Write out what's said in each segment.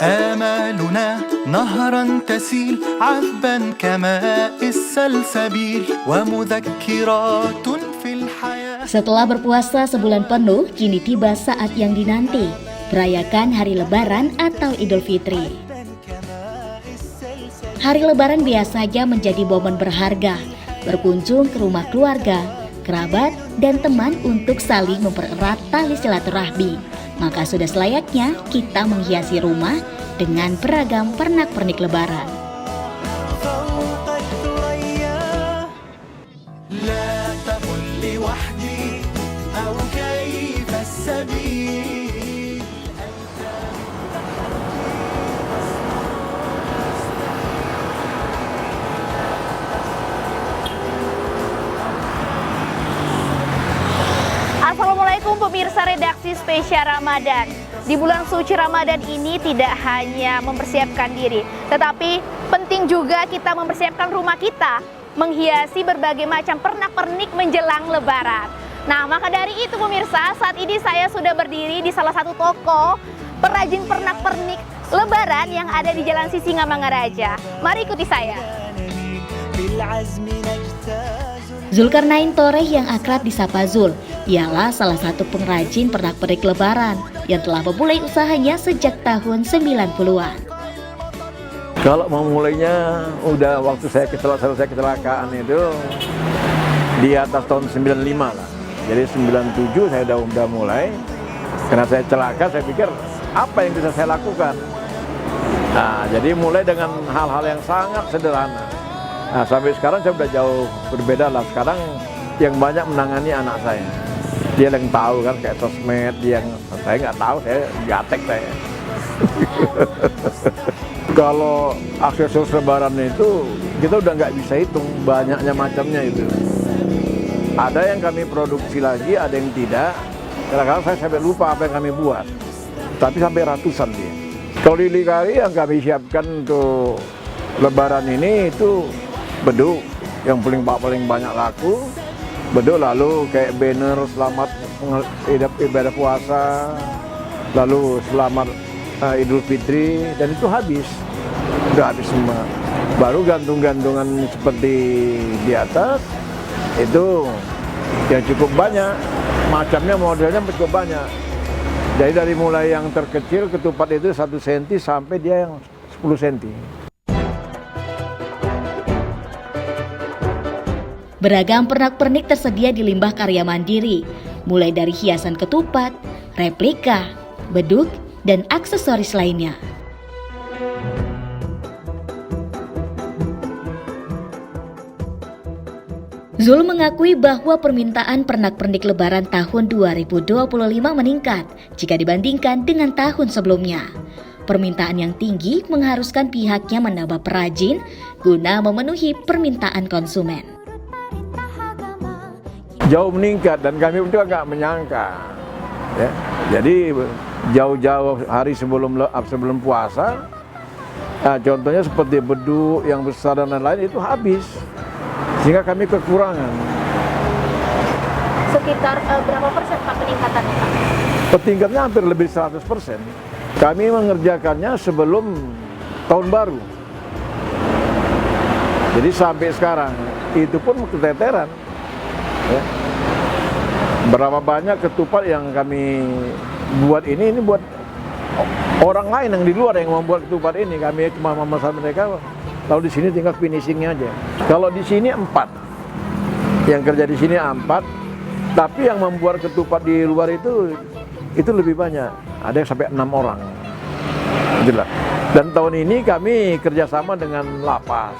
آمالنا نهرا تسيل عذبا كماء السلسبيل ومذكرات في الحياة. Setelah berpuasa sebulan penuh, kini tiba saat yang dinanti, merayakan Hari Lebaran atau Idul Fitri. Hari Lebaran biasanya menjadi momen berharga, berkunjung ke rumah keluarga, kerabat, dan teman untuk saling mempererat tali silaturahmi. Maka sudah selayaknya kita menghiasi rumah dengan beragam pernak-pernik Lebaran. Assalamualaikum pemirsa redaksi spesial Ramadan. Di bulan suci Ramadan ini tidak hanya mempersiapkan diri, tetapi penting juga kita mempersiapkan rumah kita, menghiasi berbagai macam pernak-pernik menjelang Lebaran. Nah, maka dari itu pemirsa, saat ini saya sudah berdiri di salah satu toko perajin pernak-pernik Lebaran yang ada di Jalan Sisingamangaraja. Mari ikuti saya. Zulkarnain Toreh yang akrab disapa Zul, ialah salah satu pengrajin pernak-pernik Lebaran yang telah memulai usahanya sejak tahun 90-an. Kalau memulainya udah waktu saya kecelakaan itu di atas tahun 95 lah. Jadi 97 saya udah mulai. Karena saya celaka, saya pikir apa yang bisa saya lakukan. Nah, jadi mulai dengan hal-hal yang sangat sederhana. Nah, sampai sekarang saya udah jauh berbeda lah. Sekarang yang banyak menangani anak saya. Dia yang tahu kan, kayak sosmed, dia yang saya nggak tahu, saya gatek saya. Kalau aksesoris Lebaran itu kita udah nggak bisa hitung banyaknya macamnya itu. Ada yang kami produksi lagi, ada yang tidak. Kadang-kadang saya sampai lupa apa yang kami buat. Tapi sampai ratusan dia. Kalau di Likari yang kami siapkan untuk Lebaran ini itu beduk yang paling banyak laku. Beduk, lalu kayak banner selamat ibadah puasa, lalu selamat Idul Fitri, dan itu habis. Udah habis semua. Baru gantung-gantungan seperti di atas itu yang cukup banyak, macamnya modelnya cukup banyak. Jadi dari mulai yang terkecil ketupat itu 1 cm sampai dia yang 10 cm. Beragam pernak-pernik tersedia di limbah karya mandiri, mulai dari hiasan ketupat, replika, beduk, dan aksesoris lainnya. Zul mengakui bahwa permintaan pernak-pernik Lebaran tahun 2025 meningkat jika dibandingkan dengan tahun sebelumnya. Permintaan yang tinggi mengharuskan pihaknya menambah perajin guna memenuhi permintaan konsumen. Jauh meningkat dan kami juga nggak menyangka. Ya. Jadi jauh-jauh hari sebelum puasa, nah, contohnya seperti beduk yang besar dan lain-lain itu habis, sehingga kami kekurangan. Sekitar berapa persen Pak peningkatannya Pak? Peningkatnya hampir lebih 100%. Kami mengerjakannya sebelum tahun baru. Jadi sampai sekarang itu pun keteteran. Ya. Berapa banyak ketupat yang kami buat ini buat orang lain yang di luar yang membuat ketupat ini. Kami cuma memesan mereka, lalu di sini tinggal finishingnya aja. Kalau di sini 4, yang kerja di sini 4, tapi yang membuat ketupat di luar itu lebih banyak. Ada yang sampai 6 orang. Itulah. Dan tahun ini kami kerjasama dengan Lapas.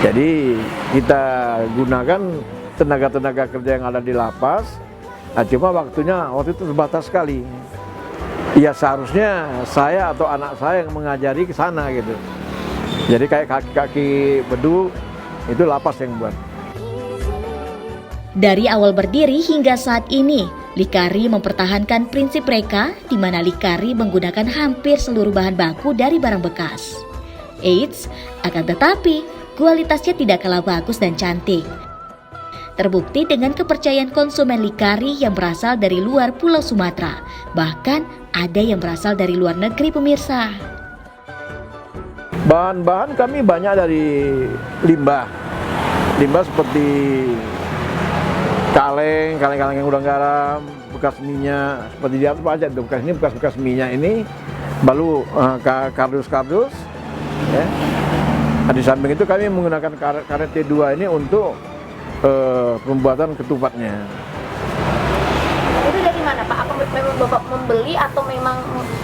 Jadi kita gunakan tenaga-tenaga kerja yang ada di Lapas. Nah, cuma waktu itu terbatas sekali. Ya seharusnya saya atau anak saya yang mengajari ke sana gitu. Jadi kayak kaki-kaki beduk itu Lapas yang buat. Dari awal berdiri hingga saat ini, Likari mempertahankan prinsip mereka di mana Likari menggunakan hampir seluruh bahan baku dari barang bekas. Eits, akan tetapi kualitasnya tidak kalah bagus dan cantik. Terbukti dengan kepercayaan konsumen Likari yang berasal dari luar Pulau Sumatera. Bahkan ada yang berasal dari luar negeri, pemirsa. Bahan-bahan kami banyak dari limbah. Limbah seperti kaleng yang udang garam, bekas minyak, seperti di atas aja tuh, bekas minyak ini, baru kardus-kardus. Ya. Nah, di samping itu kami menggunakan karet T2 ini untuk pembuatan ketupatnya. Itu dari mana Pak? Apa memang Bapak membeli atau memang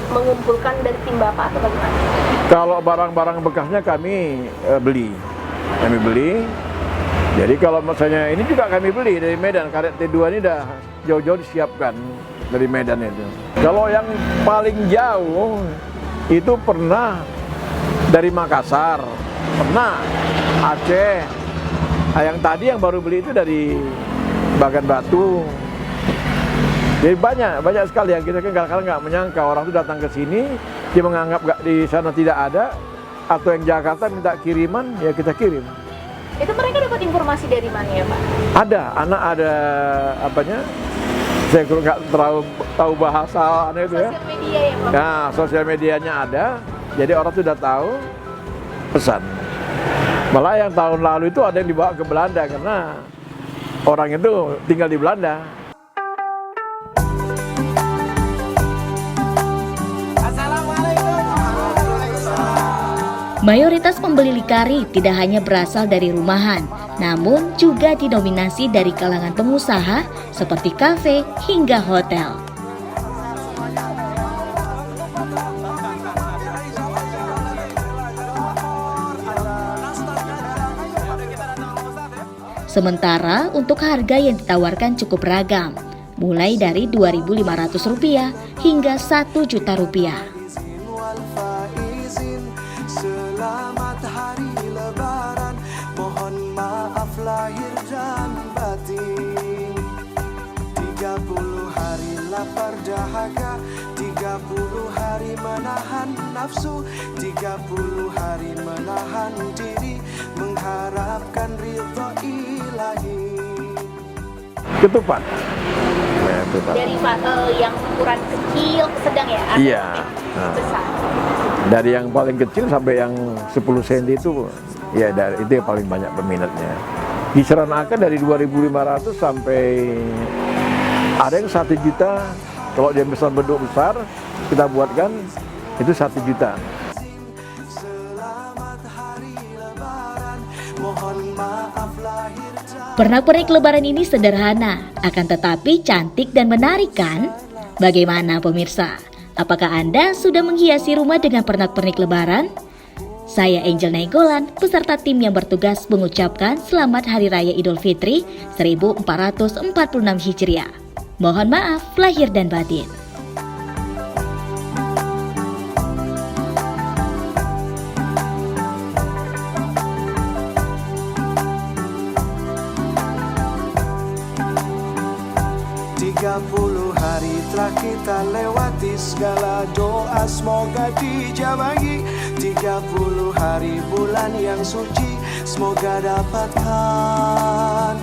mengumpulkan dari tim Bapak atau bagaimana? Kalau barang-barang bekasnya kami beli. Jadi kalau misalnya ini juga kami beli dari Medan, karet T2 ini udah jauh-jauh disiapkan dari Medan itu. Kalau yang paling jauh itu pernah dari Makassar, pernah Aceh. Nah, yang tadi yang baru beli itu dari Bagan Batu. Jadi banyak sekali yang kita kan kadang-kadang nggak menyangka orang itu datang ke sini, dia menganggap di sana tidak ada, atau yang Jakarta minta kiriman, ya kita kirim. Itu mereka dapat informasi dari mana ya Pak? Ada, anak ada apanya? Saya nggak terlalu tahu bahasa itu ya. Sosial media ya Pak? Nah, sosial medianya ada, jadi orang sudah tahu pesan. Malah yang tahun lalu itu ada yang dibawa ke Belanda karena orang itu tinggal di Belanda. Mayoritas pembeli Likari tidak hanya berasal dari rumahan, namun juga didominasi dari kalangan pengusaha seperti kafe hingga hotel. Sementara untuk harga yang ditawarkan cukup beragam, mulai dari Rp2.500 hingga Rp1.000.000. Selamat hari Lebaran, mohon maaf lahir dan batin. 30 hari lapar dahaga, 30 hari menahan nafsu, 30 hari menahan diri, mengharapkan ridho ilahi. Ketupat. Dari yang ukuran kecil ke sedang ya? Iya. Besar. Dari yang paling kecil sampai yang 10 cm itu, ya itu yang paling banyak peminatnya. Diseranakan dari 2.500 sampai ada yang 1 juta. Kalau dia besar bentuk besar, kita buatkan itu 1 juta. Pernak-pernik Lebaran ini sederhana, akan tetapi cantik dan menarik kan? Bagaimana pemirsa? Apakah Anda sudah menghiasi rumah dengan pernak-pernik Lebaran? Saya Angel Nainggolan, beserta tim yang bertugas mengucapkan Selamat Hari Raya Idul Fitri 1446 Hijriah. Mohon maaf lahir dan batin. Puluh hari telah kita lewati, segala doa semoga dijabahi. 30 hari bulan yang suci, semoga dapatkan